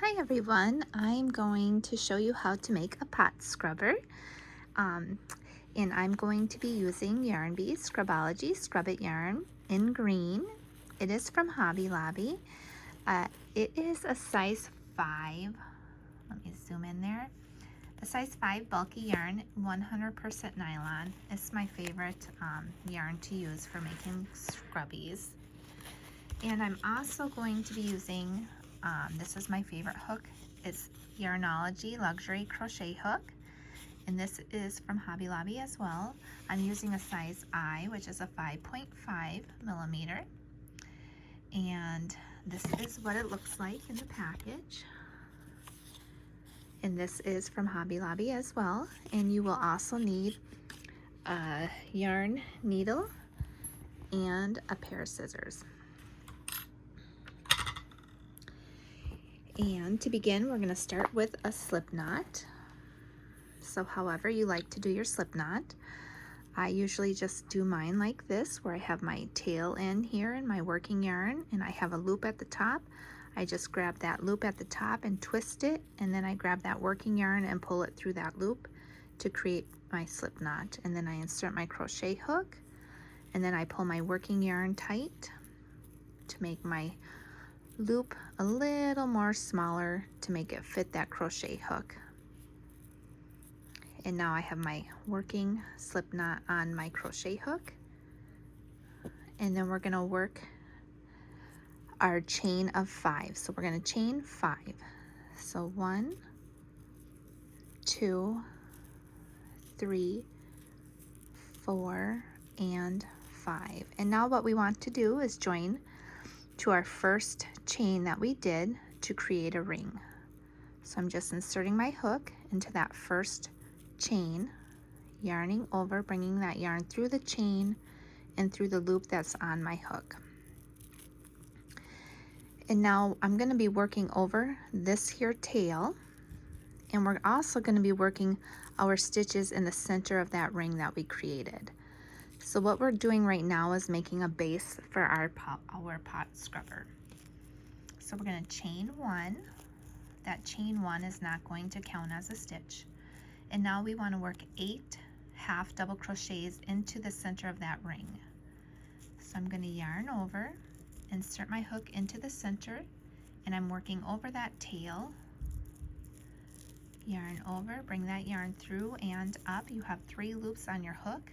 Hi everyone, I'm going to show you how to make a pot scrubber, and I'm going to be using Yarn Bees Scrubology Scrub It yarn in green. It is from Hobby Lobby. It is a size 5, let me zoom in there, a size 5 bulky yarn, 100% nylon. It's my favorite yarn to use for making scrubbies. And I'm also going to be using, this is my favorite hook. It's Yarnology Luxury Crochet Hook. And this is from Hobby Lobby as well. I'm using a size I, which is a 5.5 millimeter. And this is what it looks like in the package. And this is from Hobby Lobby as well. And you will also need a yarn needle and a pair of scissors. And to begin, we're going to start with a slip knot. So however you like to do your slip knot. I usually just do mine like this, where I have my tail end here in my working yarn and I have a loop at the top. I just grab that loop at the top and twist it, and then I grab that working yarn and pull it through that loop to create my slip knot. And then I insert my crochet hook, and then I pull my working yarn tight to make my loop a little more smaller to make it fit that crochet hook. And now I have my working slip knot on my crochet hook, and then we're going to work our chain of 5. So we're going to chain 5. So 1, 2, 3, 4, and 5. And now what we want to do is join to our first chain that we did to create a ring. So I'm just inserting my hook into that first chain, yarning over, bringing that yarn through the chain and through the loop that's on my hook. And now I'm going to be working over this here tail, and we're also going to be working our stitches in the center of that ring that we created. So what we're doing right now is making a base for our pot scrubber. So we're going to chain 1. That chain 1 is not going to count as a stitch. And now we want to work 8 half double crochets into the center of that ring. So I'm going to yarn over, insert my hook into the center, and I'm working over that tail. Yarn over, bring that yarn through and up. You have 3 loops on your hook.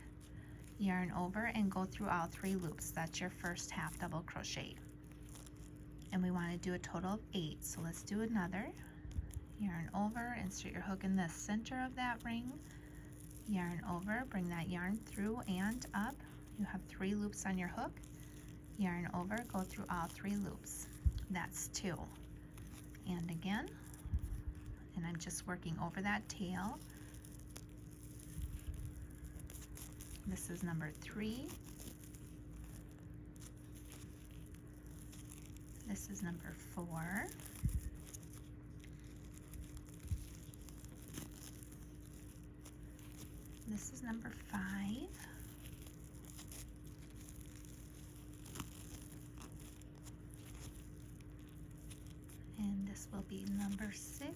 Yarn over and go through all 3 loops. That's your first half double crochet. And we want to do a total of 8. So let's do another. Yarn over, insert your hook in the center of that ring. Yarn over, bring that yarn through and up. You have 3 loops on your hook. Yarn over, go through all 3 loops. That's 2. And again. And I'm just working over that tail. This is number 3. This is number 4. This is number 5. And this will be number 6.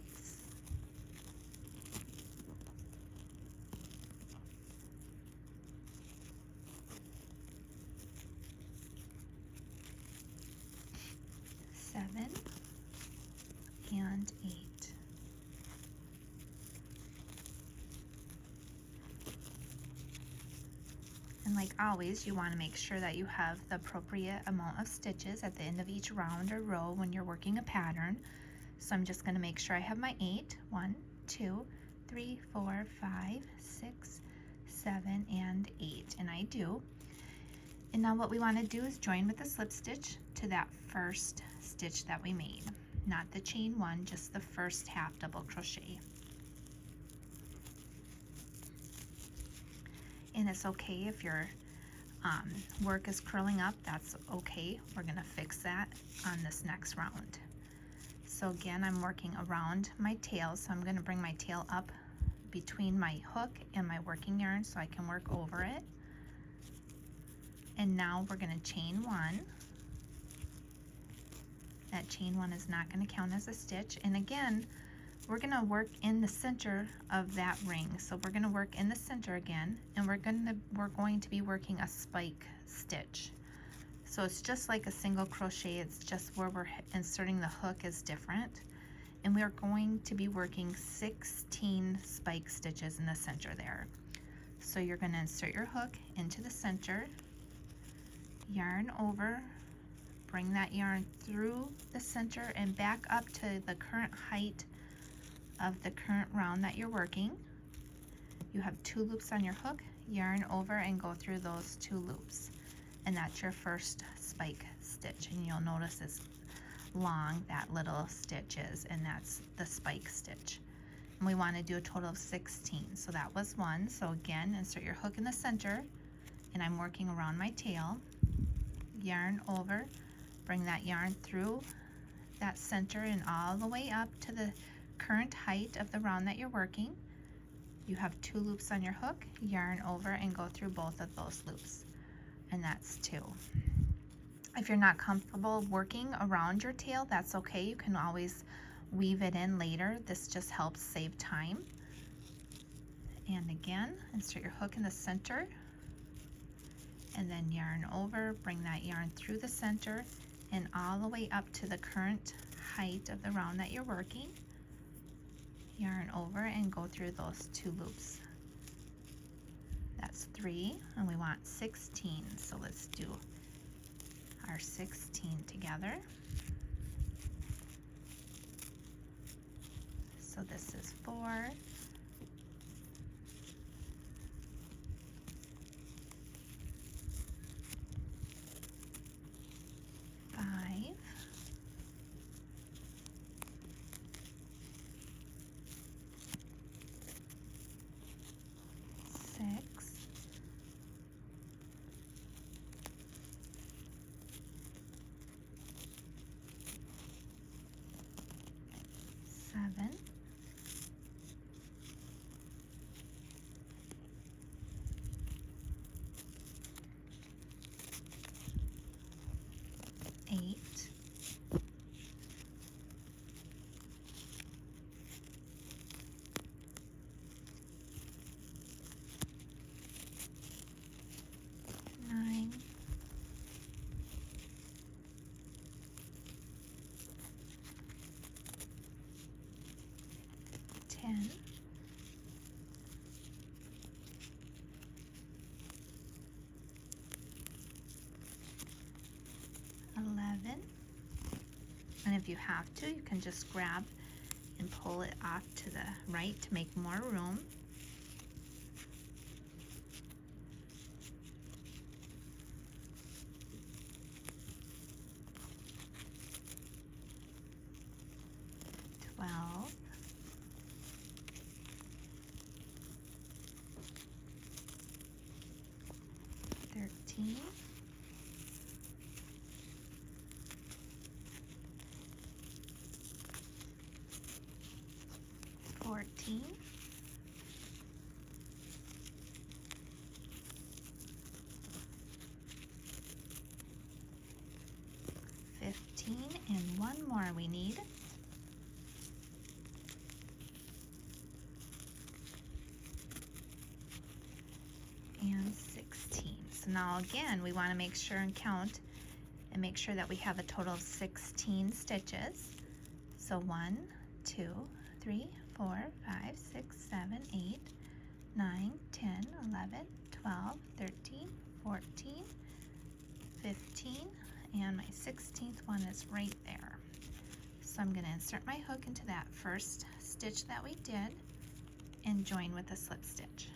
And 8. And like always, you want to make sure that you have the appropriate amount of stitches at the end of each round or row when you're working a pattern. So I'm just going to make sure I have my 8. 1, 2, 3, 4, 5, 6, 7, and 8. And I do. And now what we want to do is join with the slip stitch to that first stitch that we made. Not the chain 1, just the first half double crochet. And it's okay if your work is curling up, that's okay. We're going to fix that on this next round. So again, I'm working around my tail, so I'm going to bring my tail up between my hook and my working yarn so I can work over it. And now we're going to chain 1. That chain one is not going to count as a stitch. And again, we're going to work in the center of that ring. So we're going to work in the center again, and we're going to be working a spike stitch. So it's just like a single crochet, it's just where we're inserting the hook is different. And we are going to be working 16 spike stitches in the center there. So you're going to insert your hook into the center, yarn over, bring that yarn through the center and back up to the current height of the current round that you're working. You have 2 loops on your hook, yarn over and go through those 2 loops. And that's your first spike stitch. And you'll notice it's long, that little stitch is, and that's the spike stitch. And we want to do a total of 16. So that was 1. So again, insert your hook in the center, and I'm working around my tail. Yarn over, bring that yarn through that center and all the way up to the current height of the round that you're working. You have 2 loops on your hook, yarn over and go through both of those loops, and that's 2. If you're not comfortable working around your tail, that's okay. You can always weave it in later. This just helps save time. And again, insert your hook in the center, and then yarn over, bring that yarn through the center and all the way up to the current height of the round that you're working. Yarn over and go through those 2 loops. That's 3, and we want 16. So let's do our 16 together. So this is 4, 5, 6, 7, 8, 9, 10, 11, and if you have to, you can just grab and pull it off to the right to make more room. 12, 13, 14, 15, and one more we need. And 16. So now again, we want to make sure and count and make sure that we have a total of 16 stitches. So 1, 2, 3, 4, 5, 6, 7, 8, 9, 10, 11, 12, 13, 14, 15, and my 16th one is right there. So I'm going to insert my hook into that first stitch that we did and join with a slip stitch.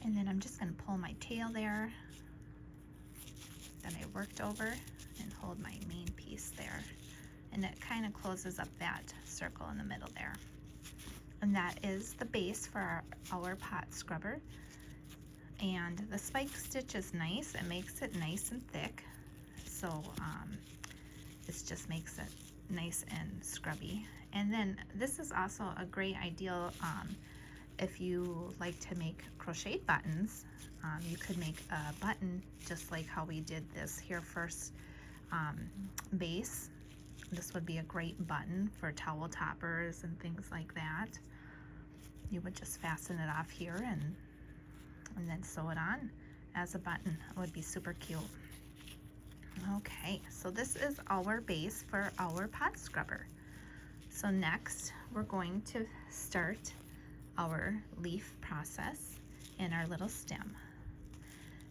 And then I'm just going to pull my tail there that I worked over and hold my main piece there. And it kind of closes up that circle in the middle there. And that is the base for our pot scrubber. And the spike stitch is nice. It makes it nice and thick. So it just makes it nice and scrubby. And then this is also a great ideal If you like to make crocheted buttons, you could make a button just like how we did this here first base. This would be a great button for towel toppers and things like that. You would just fasten it off here and then sew it on as a button. It would be super cute. Okay, so this is our base for our pot scrubber. So next we're going to start our leaf process in our little stem.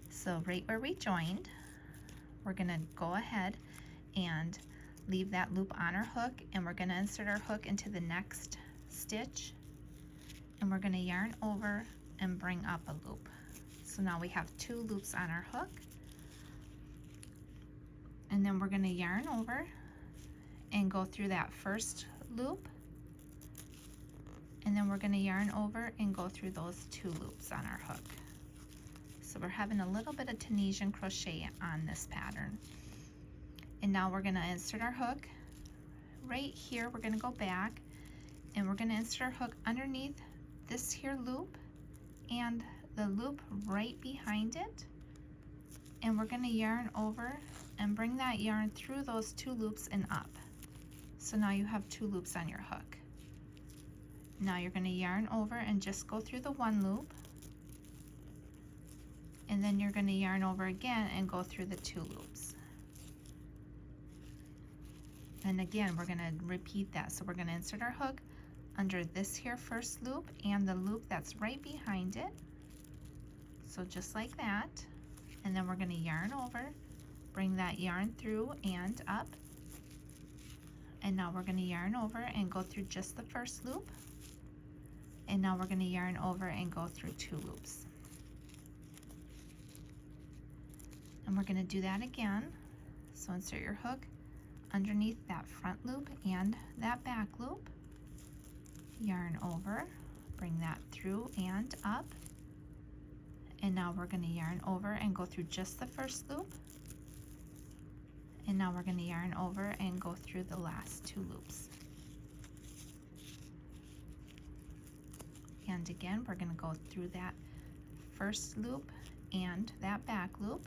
So right where we joined, we're gonna go ahead and leave that loop on our hook, and we're gonna insert our hook into the next stitch, and we're gonna yarn over and bring up a loop. So now we have 2 loops on our hook, and then we're gonna yarn over and go through that first loop, and then we're gonna yarn over and go through those 2 loops on our hook. So we're having a little bit of Tunisian crochet on this pattern. And now we're gonna insert our hook. Right here, we're gonna go back and we're gonna insert our hook underneath this here loop and the loop right behind it. And we're gonna yarn over and bring that yarn through those 2 loops and up. So now you have 2 loops on your hook. Now you're gonna yarn over and just go through the 1 loop, and then you're gonna yarn over again and go through the 2 loops. And again, we're gonna repeat that. So we're gonna insert our hook under this here first loop and the loop that's right behind it. So just like that. And then we're gonna yarn over, bring that yarn through and up. And now we're gonna yarn over and go through just the first loop. And now we're gonna yarn over and go through 2 loops. And we're gonna do that again. So insert your hook underneath that front loop and that back loop, yarn over, bring that through and up, and now we're going to yarn over and go through just the first loop, and now we're going to yarn over and go through the last 2 loops. And again, we're going to go through that first loop and that back loop.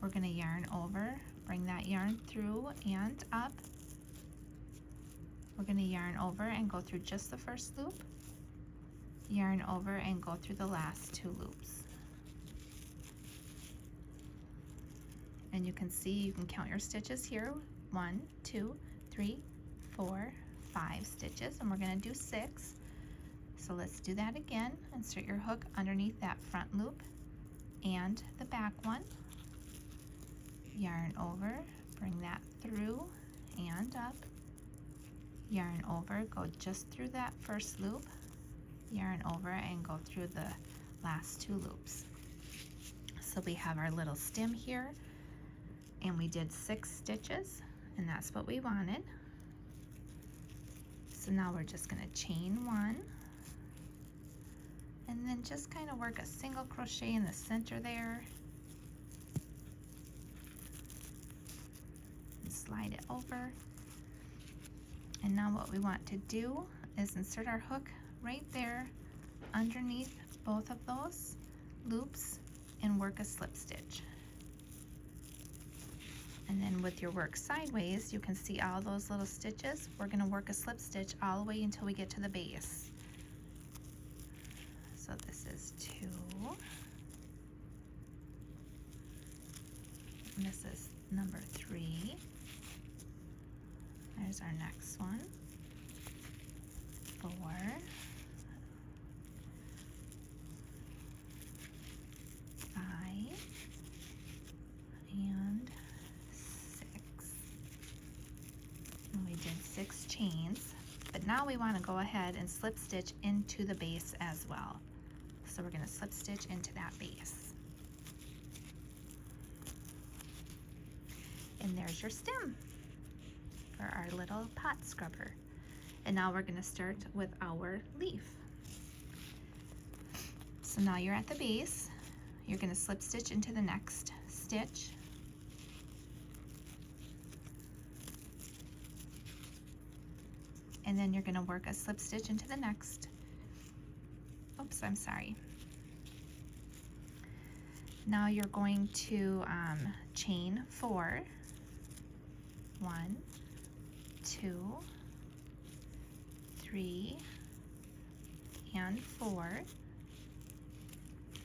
We're going to yarn over, bring that yarn through and up. We're going to yarn over and go through just the first loop, yarn over and go through the last 2 loops. And you can see, you can count your stitches here. 1, 2, 3, 4, 5 stitches, and we're going to do 6. So let's do that again. Insert your hook underneath that front loop and the back one. Yarn over, bring that through and up, yarn over, go just through that first loop, yarn over and go through the last 2 loops. So we have our little stem here, and we did 6 stitches, and that's what we wanted. So now we're just going to chain 1, and then just kind of work a single crochet in the center there. Slide it over, and now what we want to do is insert our hook right there underneath both of those loops and work a slip stitch. And then with your work sideways, you can see all those little stitches. We're going to work a slip stitch all the way until we get to the base. So this is 2, and this is number 3. There's our next one. 4, 5, and 6. And we did 6 chains, but now we want to go ahead and slip stitch into the base as well. So we're going to slip stitch into that base. And there's your stem for our little pot scrubber. And now we're going to start with our leaf. So now you're at the base. You're going to slip stitch into the next stitch. And then you're going to work a slip stitch into the next. oops, I'm sorry. Now you're going to chain 4. 1, 2, 3, and 4.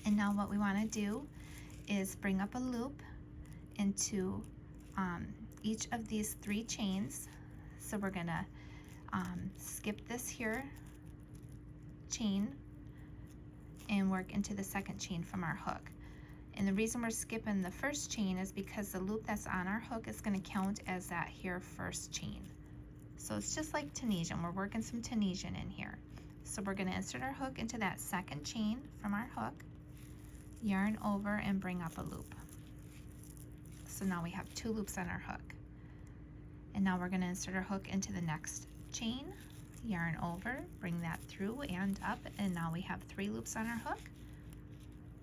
And now what we want to do is bring up a loop into each of these 3 chains. So we're gonna skip this here chain and work into the second chain from our hook. And the reason we're skipping the first chain is because the loop that's on our hook is going to count as that here first chain. So it's just like Tunisian. We're working some Tunisian in here. So we're going to insert our hook into that second chain from our hook, yarn over and bring up a loop. So now we have 2 loops on our hook. And now we're going to insert our hook into the next chain, yarn over, bring that through and up, and now we have 3 loops on our hook.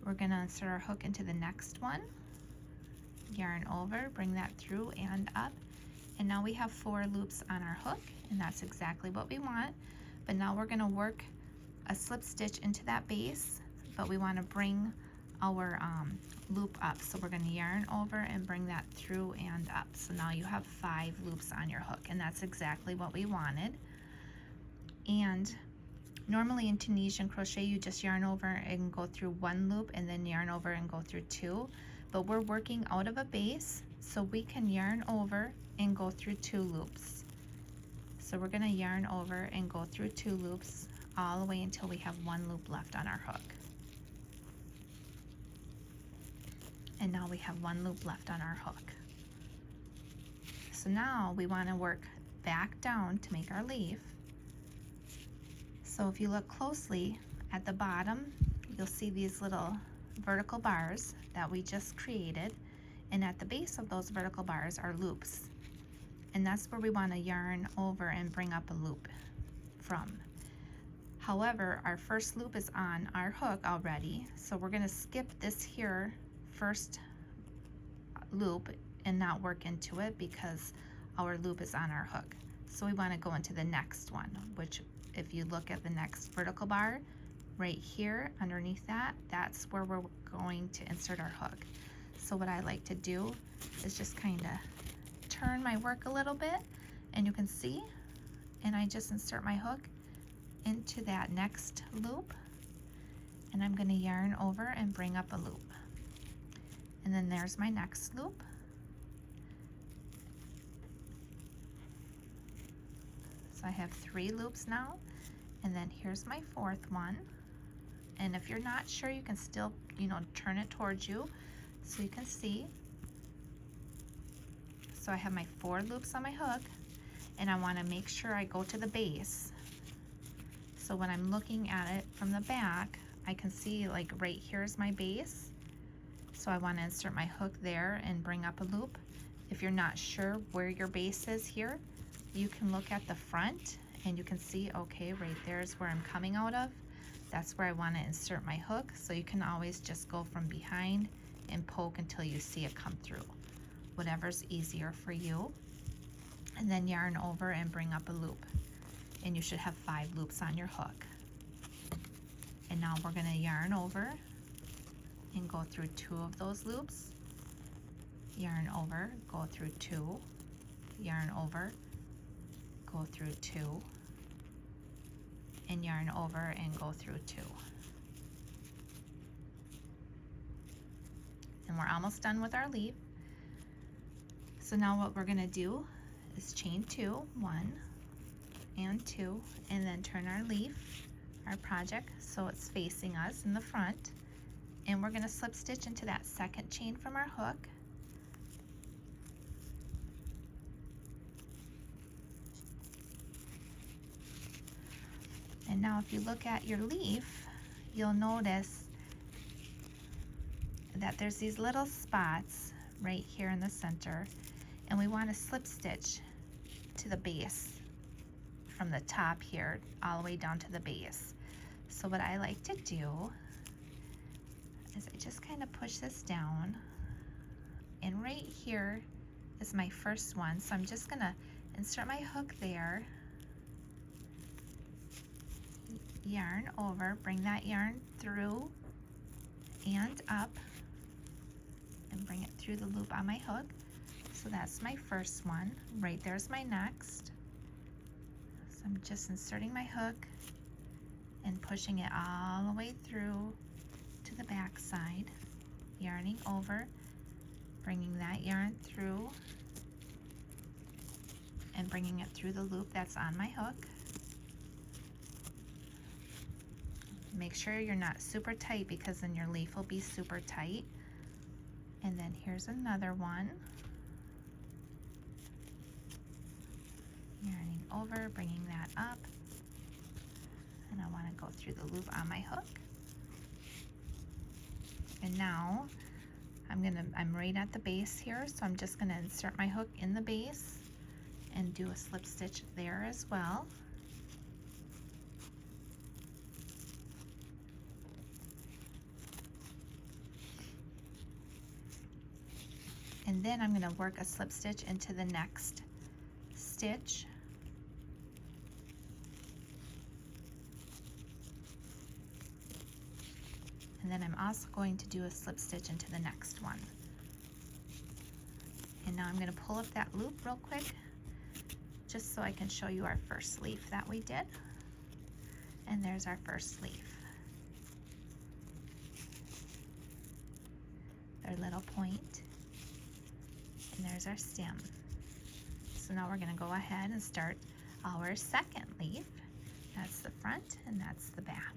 We're going to insert our hook into the next one, yarn over, bring that through and up, and now we have 4 loops on our hook, and that's exactly what we want. But now we're going to work a slip stitch into that base, but we want to bring our loop up. So we're going to yarn over and bring that through and up. So now you have 5 loops on your hook, and that's exactly what we wanted. And normally in Tunisian crochet, you just yarn over and go through 1 loop and then yarn over and go through 2. But we're working out of a base, so we can yarn over and go through 2 loops. So we're going to yarn over and go through 2 loops all the way until we have 1 loop left on our hook. And now we have 1 loop left on our hook. So now we want to work back down to make our leaf. So if you look closely at the bottom, you'll see these little vertical bars that we just created, and at the base of those vertical bars are loops, and that's where we want to yarn over and bring up a loop from. However, our first loop is on our hook already, so we're going to skip this here first loop and not work into it because our loop is on our hook. So we want to go into the next one, which if you look at the next vertical bar right here underneath that, that's where we're going to insert our hook. So what I like to do is just kind of turn my work a little bit, and you can see, and I just insert my hook into that next loop, and I'm going to yarn over and bring up a loop. And then there's my next loop. So I have 3 loops now, and then here's my 4th one. And if you're not sure, you can still, turn it towards you so you can see. So I have my 4 loops on my hook, and I want to make sure I go to the base. So when I'm looking at it from the back, I can see like right here is my base. So I want to insert my hook there and bring up a loop. If you're not sure where your base is here, you can look at the front and you can see, okay, right there is where I'm coming out of. That's where I want to insert my hook. So you can always just go from behind and poke until you see it come through, whatever's easier for you. And then yarn over and bring up a loop. And you should have 5 loops on your hook. And now we're going to yarn over and go through 2 of those loops. Yarn over, go through 2, yarn over, go through 2, and yarn over and go through 2. And we're almost done with our leaf. So now what we're going to do is chain 2, 1 and 2, and then turn our leaf, our project, so it's facing us in the front. And we're going to slip stitch into that second chain from our hook. And now if you look at your leaf, you'll notice that there's these little spots right here in the center, and we want to slip stitch to the base from the top here all the way down to the base. So what I like to do is I just kind of push this down, and right here is my first one. So I'm just going to insert my hook there, yarn over, bring that yarn through and up, and bring it through the loop on my hook. So that's my first one. Right there's my next. So I'm just inserting my hook and pushing it all the way through to the back side, yarning over, bringing that yarn through and bringing it through the loop that's on my hook. Make sure you're not super tight because then your leaf will be super tight. And then here's another one. Yarning over, bringing that up. And I want to go through the loop on my hook. And now I'm right at the base here, so I'm just going to insert my hook in the base and do a slip stitch there as well. And then I'm going to work a slip stitch into the next stitch. And then I'm also going to do a slip stitch into the next one. And now I'm going to pull up that loop real quick, just so I can show you our first leaf that we did. And there's our first leaf. Their little point. And there's our stem. So now we're going to go ahead and start our second leaf. That's the front and that's the back.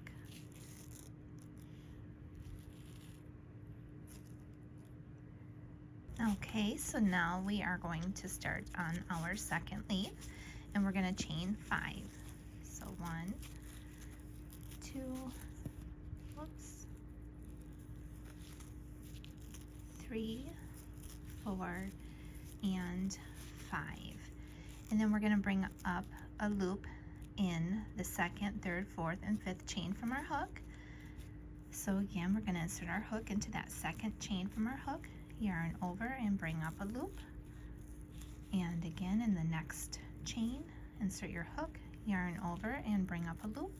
Okay, so now we are going to start on our second leaf, and we're going to chain 5. So 1, 2, whoops, 3, 4, and 5. And then we're going to bring up a loop in the second, third, fourth, and fifth chain from our hook. So again, we're going to insert our hook into that second chain from our hook, yarn over and bring up a loop, and again in the next chain insert your hook, yarn over and bring up a loop.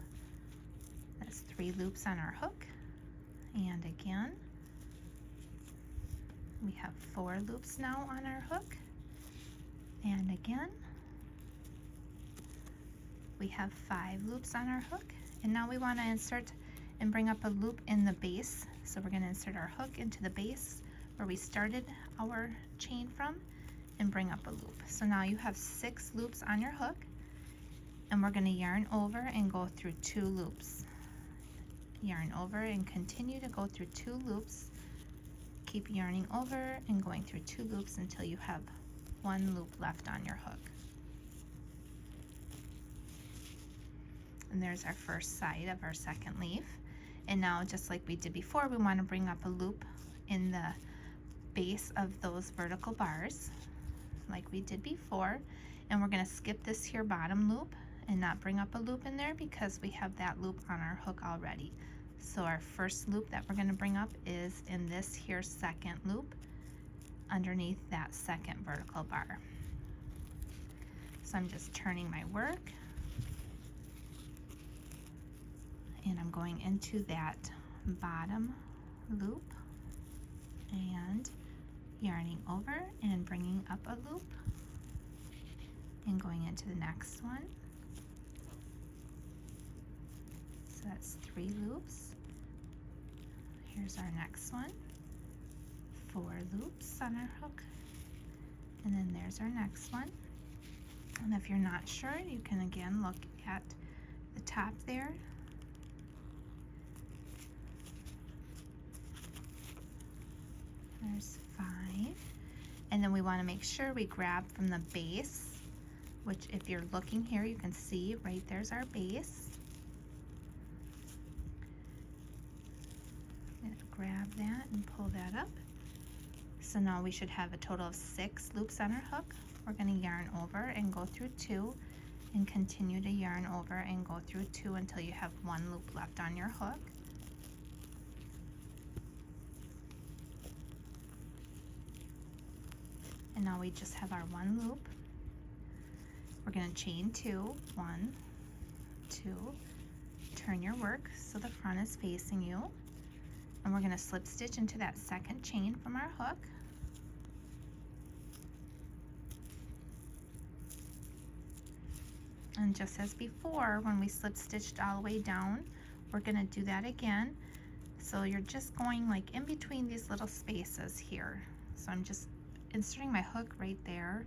That's 3 loops on our hook, and again we have 4 loops now on our hook, and again we have 5 loops on our hook. And now we want to insert and bring up a loop in the base, so we're going to insert our hook into the base where we started our chain from and bring up a loop. So now you have 6 loops on your hook, and we're going to yarn over and go through 2 loops. Yarn over and continue to go through 2 loops. Keep yarning over and going through 2 loops until you have 1 loop left on your hook. And there's our first side of our second leaf. And now, just like we did before, we want to bring up a loop in the base of those vertical bars like we did before, and we're going to skip this here bottom loop and not bring up a loop in there because we have that loop on our hook already. So our first loop that we're going to bring up is in this here second loop underneath that second vertical bar. So I'm just turning my work, and I'm going into that bottom loop and yarning over and bringing up a loop and going into the next one. So that's 3 loops. Here's our next one, 4 loops on our hook, and then there's our next one. And if you're not sure, you can again look at the top there. There's 5, and then we want to make sure we grab from the base, which if you're looking here you can see right there's our base. I'm going to grab that and pull that up. So now we should have a total of 6 loops on our hook. We're going to yarn over and go through 2 and continue to yarn over and go through 2 until you have 1 loop left on your hook. And now we just have our 1 loop. We're going to chain 2, 1, 2, turn your work so the front is facing you, and we're going to slip stitch into that second chain from our hook. And just as before, when we slip stitched all the way down, we're going to do that again. So you're just going like in between these little spaces here. So I'm just inserting my hook right there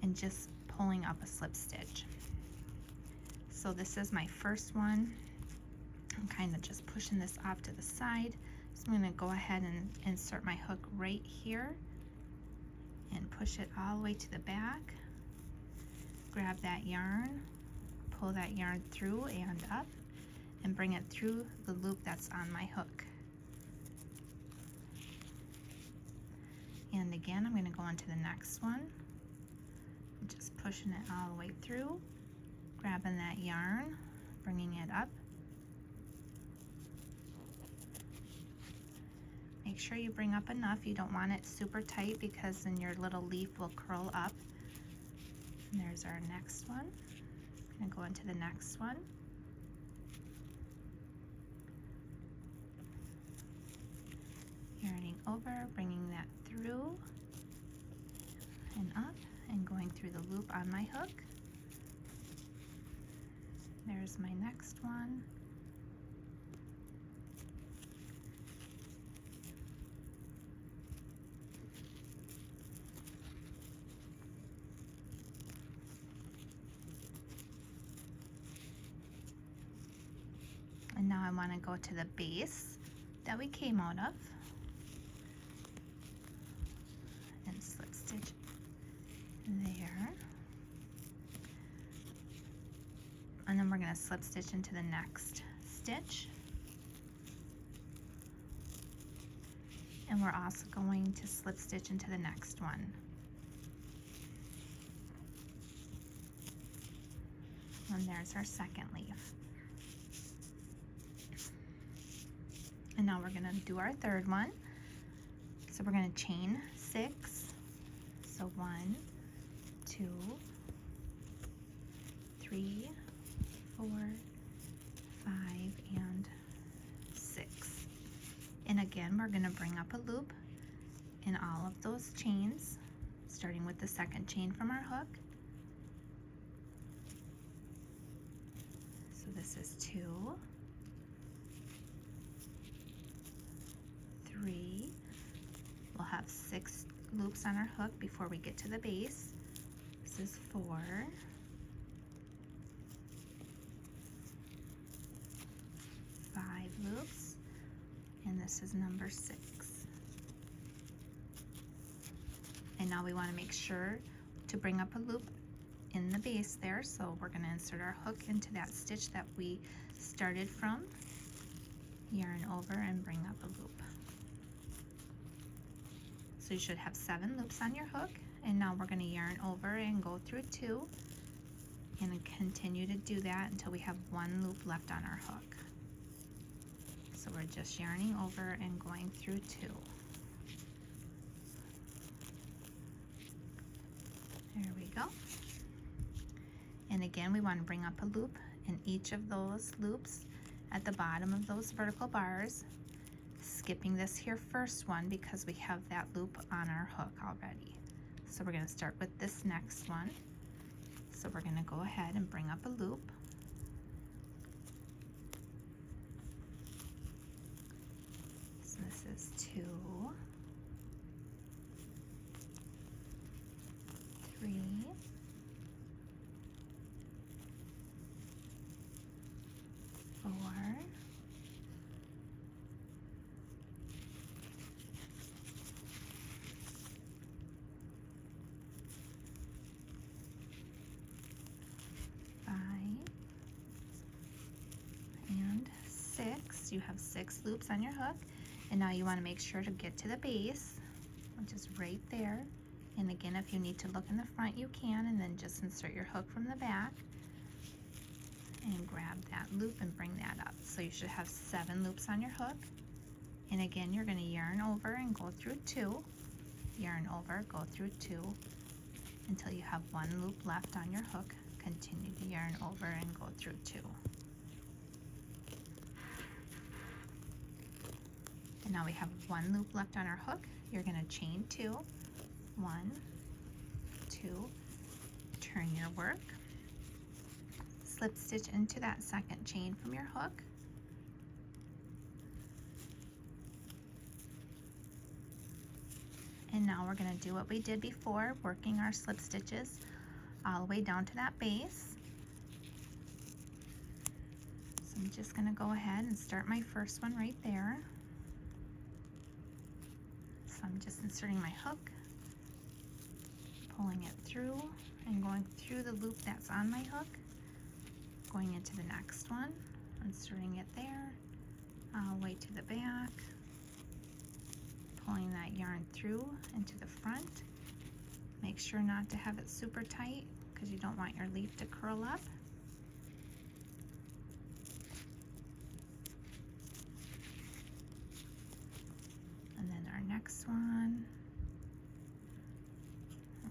and just pulling up a slip stitch. So this is my first one. I'm kind of just pushing this off to the side. So I'm going to go ahead and insert my hook right here and push it all the way to the back. Grab that yarn, pull that yarn through and up, and bring it through the loop that's on my hook. And again, I'm going to go on to the next one. I'm just pushing it all the way through, grabbing that yarn, bringing it up. Make sure you bring up enough. You don't want it super tight because then your little leaf will curl up. And there's our next one. I'm going to go into the next one. Yarning over, bringing that through and up, and going through the loop on my hook. There's my next one. And now I want to go to the base that we came out of and slip stitch there. And then we're going to slip stitch into the next stitch. And we're also going to slip stitch into the next one. And there's our second leaf. And now we're going to do our third one. So we're going to chain 6. So 1, 2, 3, 4, 5, and 6. And again, we're going to bring up a loop in all of those chains, starting with the second chain from our hook. So this is 2, 3. We'll have 6 loops on our hook before we get to the base. This is 4, 5 loops, and this is number 6. And now we want to make sure to bring up a loop in the base there, so we're going to insert our hook into that stitch that we started from, yarn over, and bring up a loop. So you should have 7 loops on your hook, and now we're going to yarn over and go through 2 and continue to do that until we have 1 loop left on our hook. So we're just yarning over and going through 2. There we go. And again, we want to bring up a loop in each of those loops at the bottom of those vertical bars, skipping this here first one because we have that loop on our hook already. So we're going to start with this next one. So we're going to go ahead and bring up a loop. So this is 2, 3, 4, 5, and 6. You have 6 loops on your hook, and now you want to make sure to get to the base, which is right there. And again, if you need to look in the front, you can, and then just insert your hook from the back and grab that loop and bring that up. So you should have 7 loops on your hook. And again, you're going to yarn over and go through 2, yarn over, go through 2 until you have 1 loop left on your hook. Continue to yarn over and go through 2. And now we have one loop left on our hook. You're going to chain 2, 1, 2, turn your work, slip stitch into that second chain from your hook, and now we're going to do what we did before, working our slip stitches all the way down to that base. So I'm just going to go ahead and start my first one right there. So I'm just inserting my hook, pulling it through and going through the loop that's on my hook, going into the next one, inserting it there, all the way to the back, pulling that yarn through into the front. Make sure not to have it super tight because you don't want your leaf to curl up. And then our next one.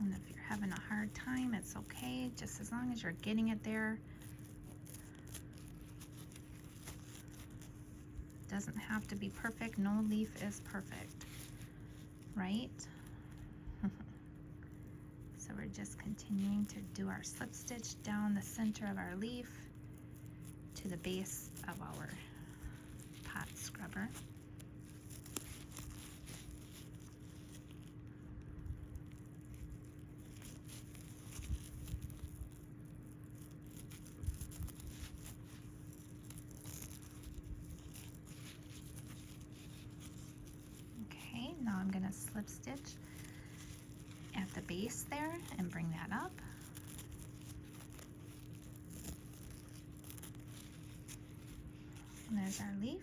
And if you're having a hard time, it's okay, just as long as you're getting it there. Doesn't have to be perfect. No leaf is perfect, right? So we're just continuing to do our slip stitch down the center of our leaf to the base of our pot scrubber. Okay, now I'm going to slip stitch at the base there and bring that up. And there's our leaf.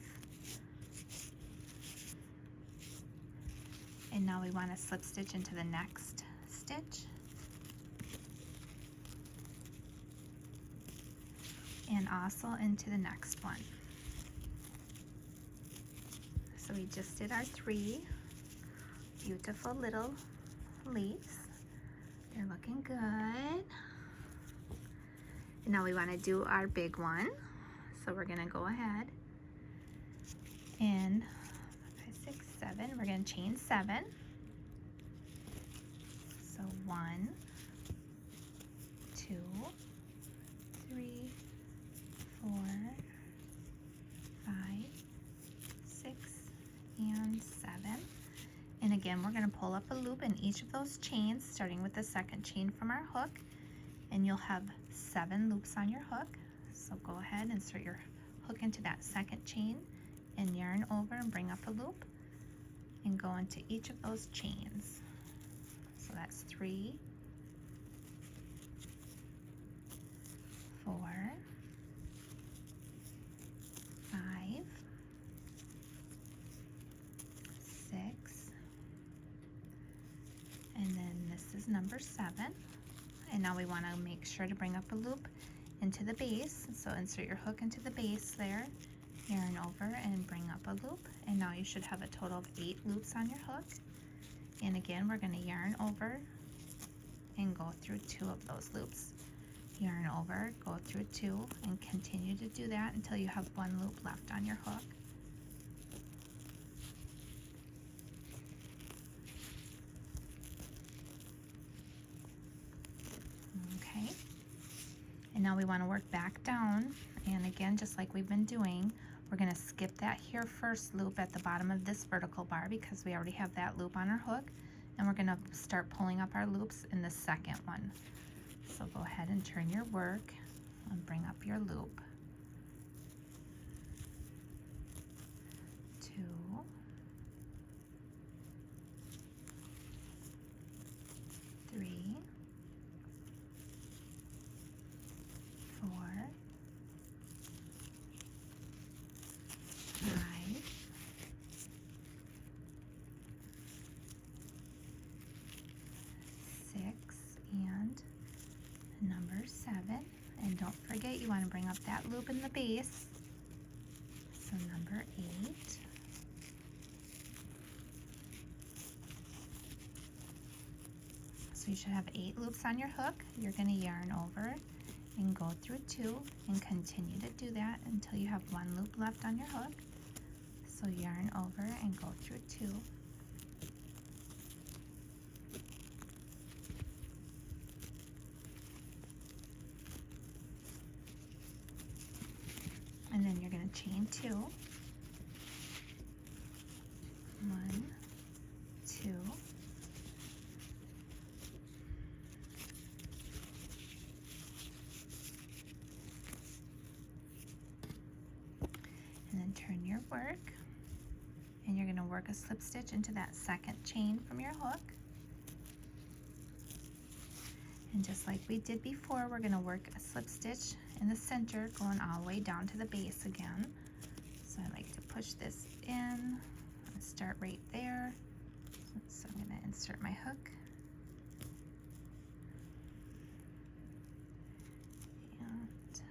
And now we want to slip stitch into the next stitch. And also into the next one. So we just did our 3 beautiful little leaves. They're looking good. And now we want to do our big one. So we're going to go ahead and 5, 6, 7. We're going to chain 7. So 1, 2, 3, 4, 5, 6, and 7. And again, we're going to pull up a loop in each of those chains, starting with the second chain from our hook, and you'll have 7 loops on your hook. So go ahead and insert your hook into that second chain and yarn over and bring up a loop and go into each of those chains. So that's 3, 4, 5, 6, and then this is number 7. And now we want to make sure to bring up a loop into the base. So insert your hook into the base there, yarn over and bring up a loop. And now you should have a total of 8 loops on your hook. And again, we're going to yarn over and go through 2 of those loops. Yarn over, go through 2, and continue to do that until you have 1 loop left on your hook. Okay, and now we want to work back down, and again, just like we've been doing, we're going to skip that here first loop at the bottom of this vertical bar because we already have that loop on our hook, and we're going to start pulling up our loops in the second one. So go ahead and turn your work and bring up your loop. 2, 3, 4, 5, 6, and number 7. And don't forget, you want to bring up that loop in the base. So number 8. So you should have 8 loops on your hook. You're going to yarn over and go through 2 and continue to do that until you have 1 loop left on your hook. So So yarn over and go through 2. And then you're going to chain 2. 1, 2. And then turn your work. And you're going to work a slip stitch into that second chain from your hook. And just like we did before, we're going to work a slip stitch in the center going all the way down to the base again. So I like to push this in and start right there. So I'm going to insert my hook. And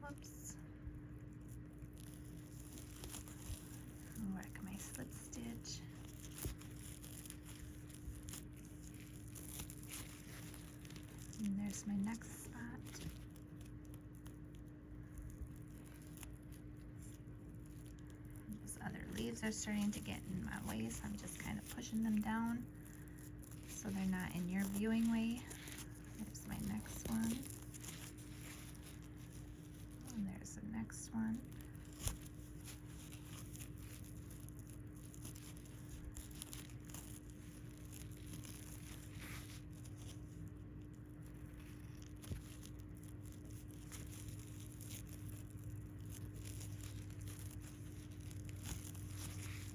whoops. Work my slip stitch. And there's my next spot. Those other leaves are starting to get in my way, so I'm just kind of pushing them down so they're not in your viewing way. There's my next one. And there's the next one.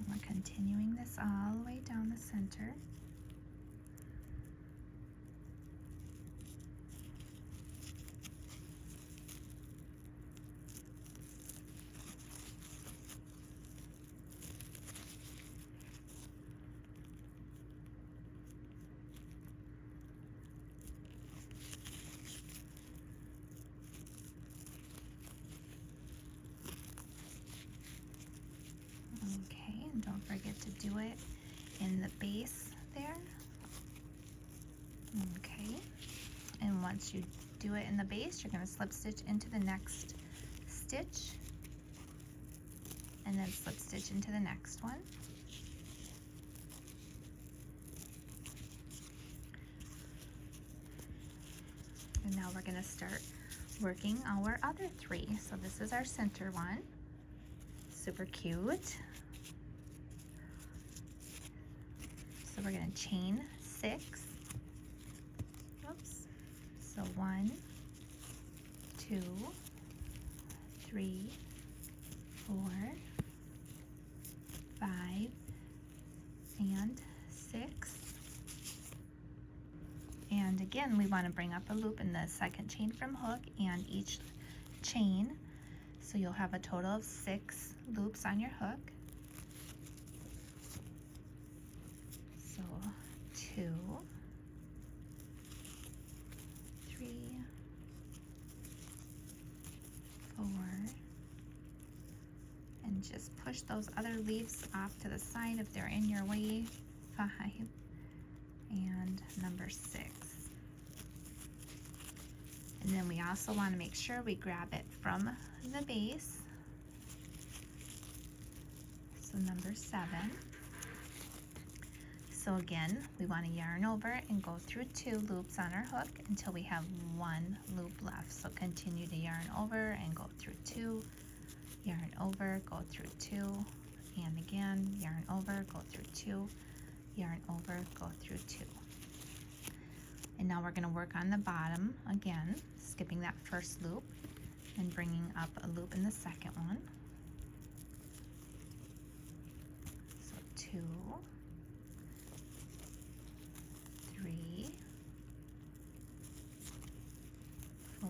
We're continuing this all the way down the center. Okay, and don't forget to do it in the base there. Okay, and once you do it in the base, you're going to slip stitch into the next stitch and then slip stitch into the next one. And now we're going to start working our other 3. So this is our center one. Super cute. So we're going to chain 6. Oops. So 1, 2, 3, 4, 5, and 6. And again, we want to bring up a loop in the second chain from hook and each chain. So you'll have a total of 6 loops on your hook. So 2, 3, 4, and just push those other leaves off to the side if they're in your way. 5 and number 6. And then we also want to make sure we grab it from the base. So number 7. So again, we want to yarn over and go through 2 loops on our hook until we have 1 loop left. So continue to yarn over and go through 2, yarn over, go through 2, and again, yarn over, go through 2, yarn over, go through 2. And now we're going to work on the bottom again, skipping that first loop and bringing up a loop in the second one. So 2, 3, 4,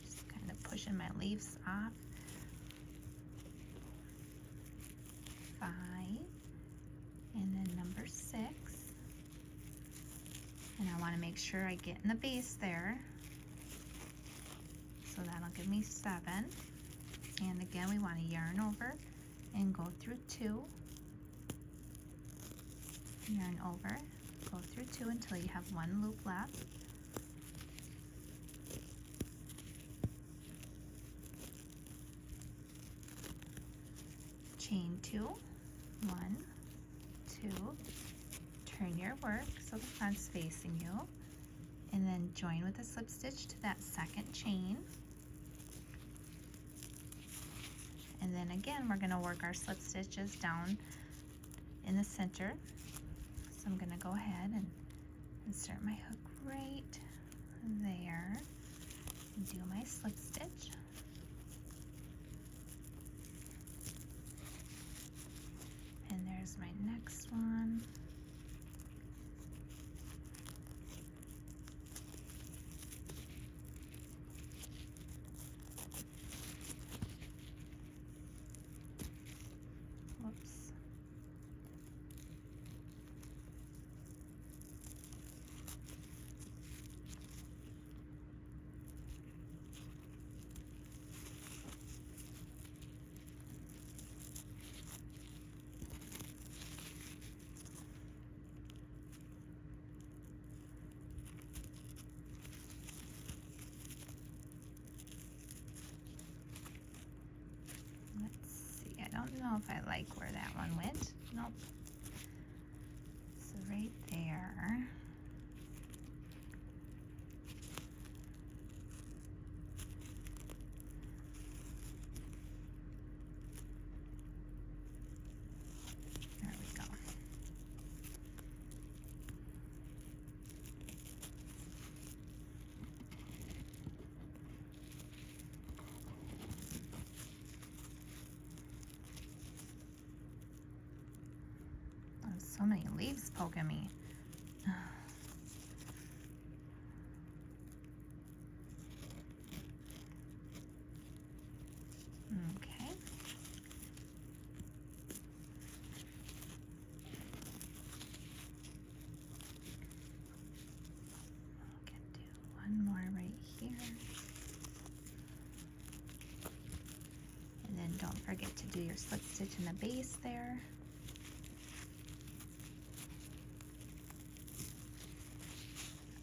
just kind of pushing my leaves off, 5, and then number 6. And I want to make sure I get in the base there. So that'll give me 7. And again, we want to yarn over and go through 2. Yarn over, go through 2 until you have 1 loop left. chain 2, 1, 2, turn your work so the front's facing you, and then join with a slip stitch to that second chain. And then again, we're going to work our slip stitches down in the center. So I'm going to go ahead and insert my hook right there and do my slip stitch. And there's my next one. Whoops. Let's see, I don't know if I like where that one went. Nope. So right there. There we go. So many leaves poking me. Okay. I can do one more right here. And then don't forget to do your slip stitch in the base there.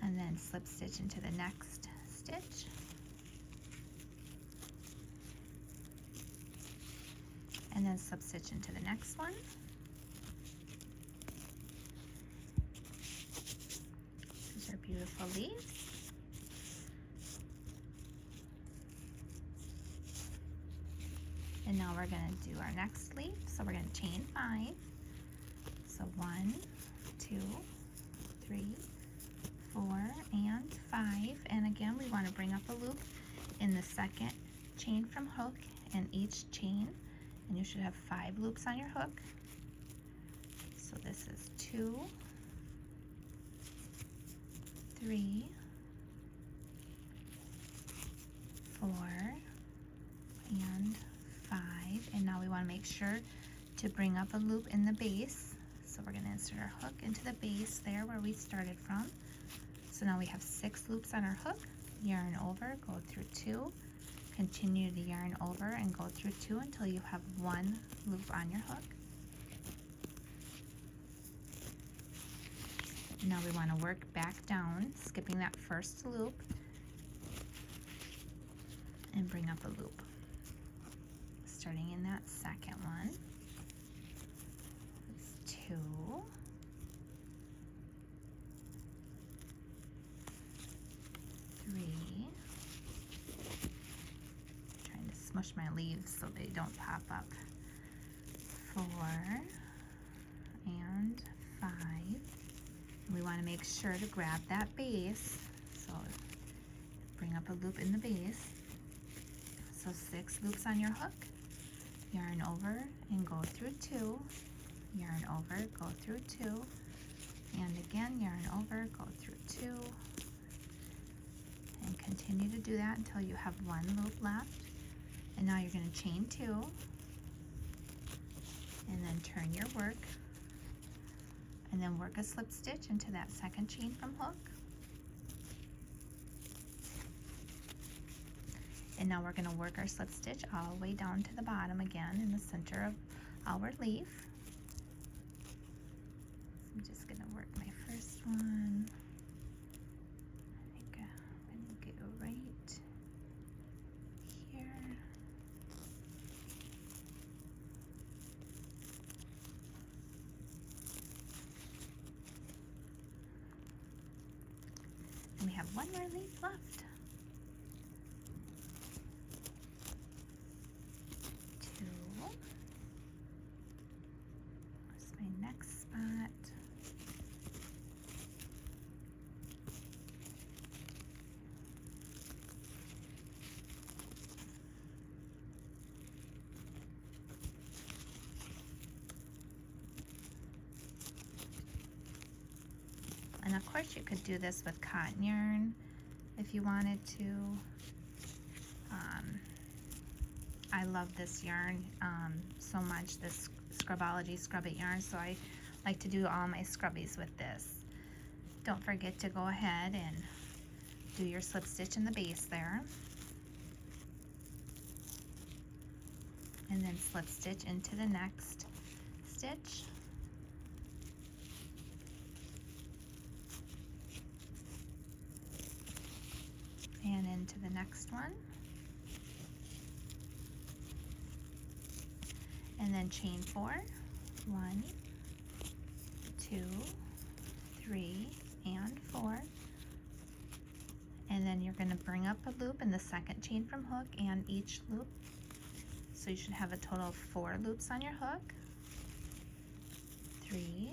And then slip stitch into the next stitch. And then slip stitch into the next one. These are beautiful leaves. And now we're going to do our next leaf. So we're going to chain 5. So 1, 2, 3, 4, and 5. And again, we want to bring up a loop in the second chain from hook in each chain. And you should have 5 loops on your hook. So this is 2, 3, 4, and 5. And now we want to make sure to bring up a loop in the base. So we're going to insert our hook into the base there where we started from. So now we have 6 loops on our hook. Yarn over, go through 2, continue to yarn over and go through 2 until you have 1 loop on your hook. Now we want to work back down, skipping that first loop, and bring up a loop. Starting in that second one. It's 2. 3. Trying to smush my leaves so they don't pop up. 4 and 5. We want to make sure to grab that base. So bring up a loop in the base. So 6 loops on your hook. Yarn over and go through 2. Yarn over, go through 2. And again, yarn over, go through 2. And continue to do that until you have 1 loop left. And now you're going to chain 2. And then turn your work. And then work a slip stitch into that second chain from hook. And now we're going to work our slip stitch all the way down to the bottom again in the center of our leaf. So I'm just going to work my first one. I think I'm going to go right here. one more leaf left. 2. Where's my next spot? And of course you could do this with cotton yarn if you wanted to. I love this yarn so much, this Scrubology Scrub It yarn, so I like to do all my scrubbies with this. Don't forget to go ahead and do your slip stitch in the base there. And then slip stitch into the next stitch. And into the next one. And then chain 4. 1, 2, 3, and 4. And then you're going to bring up a loop in the second chain from hook and each loop. So you should have a total of 4 loops on your hook. 3,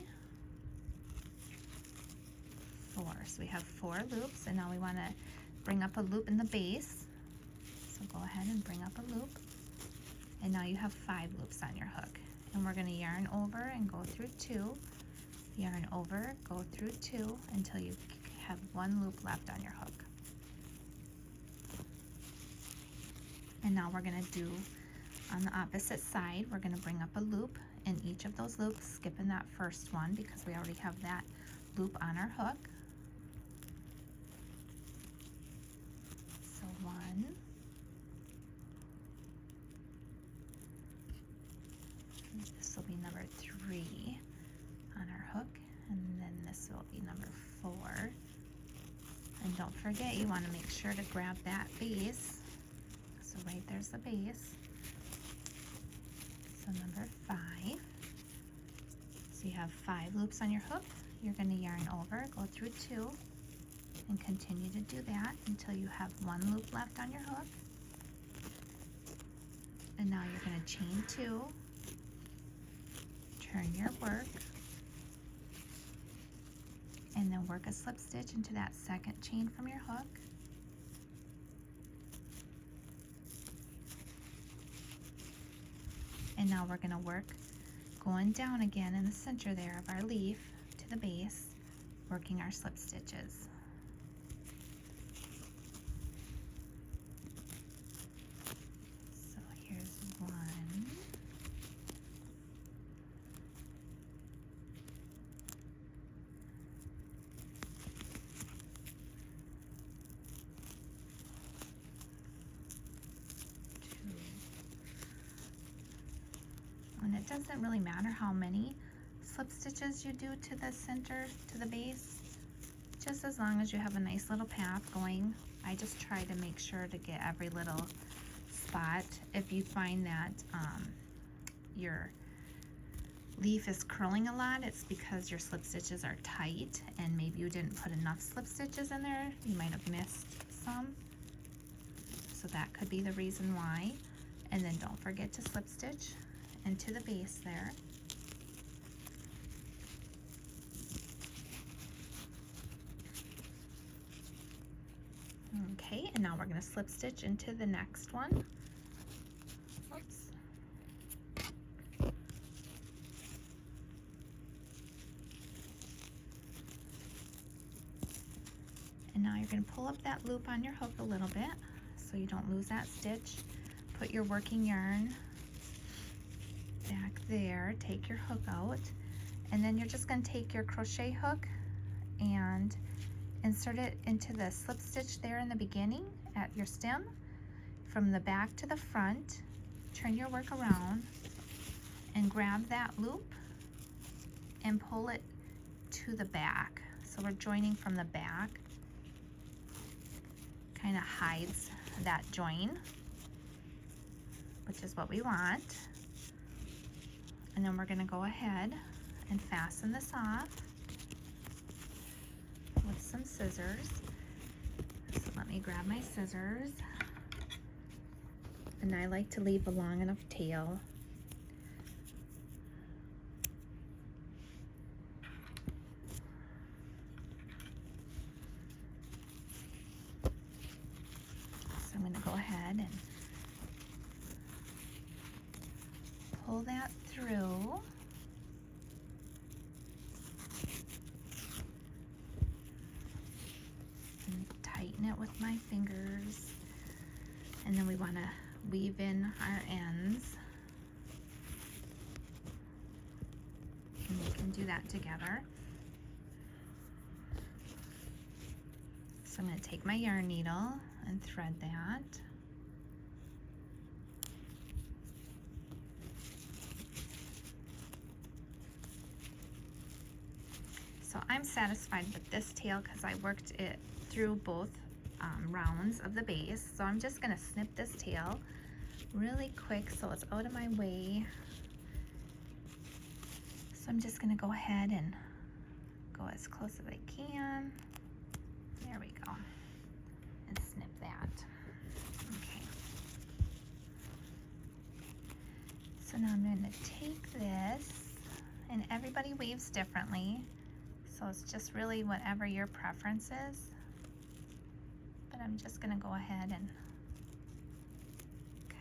4. So we have 4 loops, and now we want to bring up a loop in the base. So go ahead and bring up a loop. And now you have 5 loops on your hook. And we're going to yarn over and go through 2. Yarn over, go through 2 until you have 1 loop left on your hook. And now we're going to do on the opposite side, we're going to bring up a loop in each of those loops, skipping that first one because we already have that loop on our hook. So 1, this will be number 3 on our hook, and then this will be number 4. And don't forget, you want to make sure to grab that base. So right there's the base. So number 5. So you have 5 loops on your hook. You're going to yarn over, go through 2, and continue to do that until you have 1 loop left on your hook. And now you're going to chain 2, turn your work, and then work a slip stitch into that second chain from your hook. And now we're going to work going down again in the center there of our leaf to the base, working our slip stitches. So here's 1. And it doesn't really matter how many slip stitches you do to the center, to the base, just as long as you have a nice little path going. I just try to make sure to get every little spot. If you find that your leaf is curling a lot, it's because your slip stitches are tight and maybe you didn't put enough slip stitches in there. You might have missed some. So that could be the reason why. And then don't forget to slip stitch into the base there. Okay, and now we're going to slip stitch into the next one. Oops. And now you're going to pull up that loop on your hook a little bit so you don't lose that stitch. Put your working yarn back there, take your hook out, and then you're just going to take your crochet hook and insert it into the slip stitch there in the beginning at your stem, from the back to the front. Turn your work around and grab that loop and pull it to the back. So we're joining from the back, kind of hides that join, which is what we want. And then we're going to go ahead and fasten this off with some scissors. Let me grab my scissors. And I like to leave a long enough tail. So I'm going to go ahead and pull that through. And tighten it with my fingers. And then we want to weave in our ends. And we can do that together. So I'm going to take my yarn needle and thread that. So I'm satisfied with this tail because I worked it through both rounds of the base. So I'm just going to snip this tail really quick so it's out of my way. So I'm just going to go ahead and go as close as I can. There we go. And snip that. Okay. So now I'm going to take this, and everybody weaves differently. So it's just really whatever your preference is. But I'm just going to go ahead and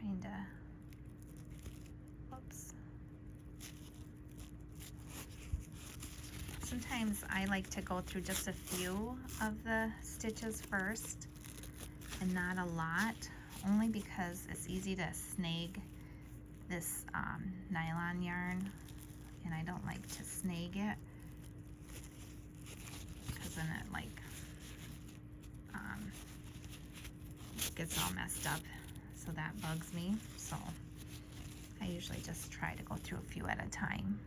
kind of, whoops. Sometimes I like to go through just a few of the stitches first and not a lot, only because it's easy to snag this nylon yarn, and I don't like to snag it because then it like gets all messed up, so that bugs me. So I usually just try to go through a few at a time.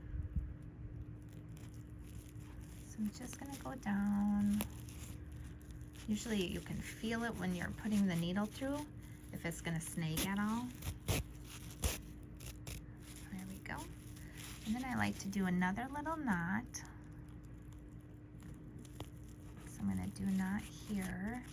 So I'm just going to go down. Usually you can feel it when you're putting the needle through, if it's going to snag at all. There we go. And then I like to do another little knot. So I'm going to do a knot here.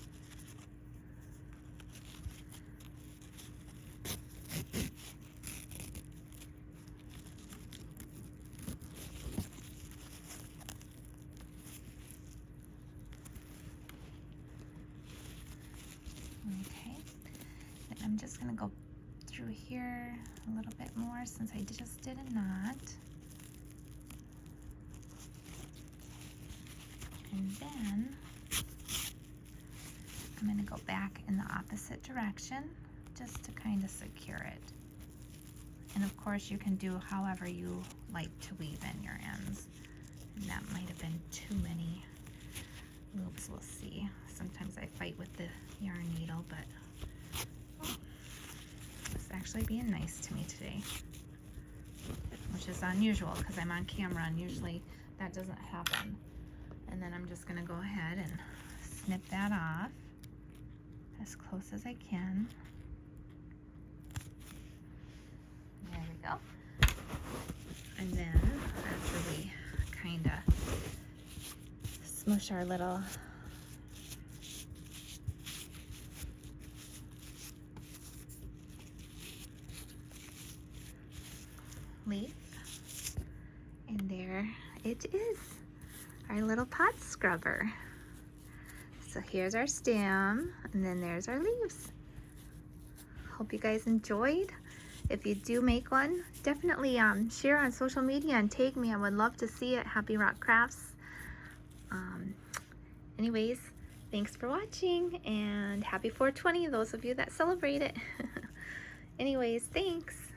Okay, and I'm just going to go through here a little bit more since I just did a knot. And then I'm going to go back in the opposite direction just to kind of secure it. And of course you can do however you like to weave in your ends. And that might have been too many loops, we'll see. Sometimes I fight with the yarn needle, but it's actually being nice to me today, which is unusual because I'm on camera and usually that doesn't happen. And then I'm just going to go ahead and snip that off as close as I can. There we go. And then after we kind of smush our little leaf, and there it is, our little pot scrubber. So here's our stem, and then there's our leaves. Hope you guys enjoyed. If you do make one, definitely share on social media and tag me. I would love to see it. Happyrockcrafts. Anyways, thanks for watching, and happy 420, those of you that celebrate it. Anyways, thanks.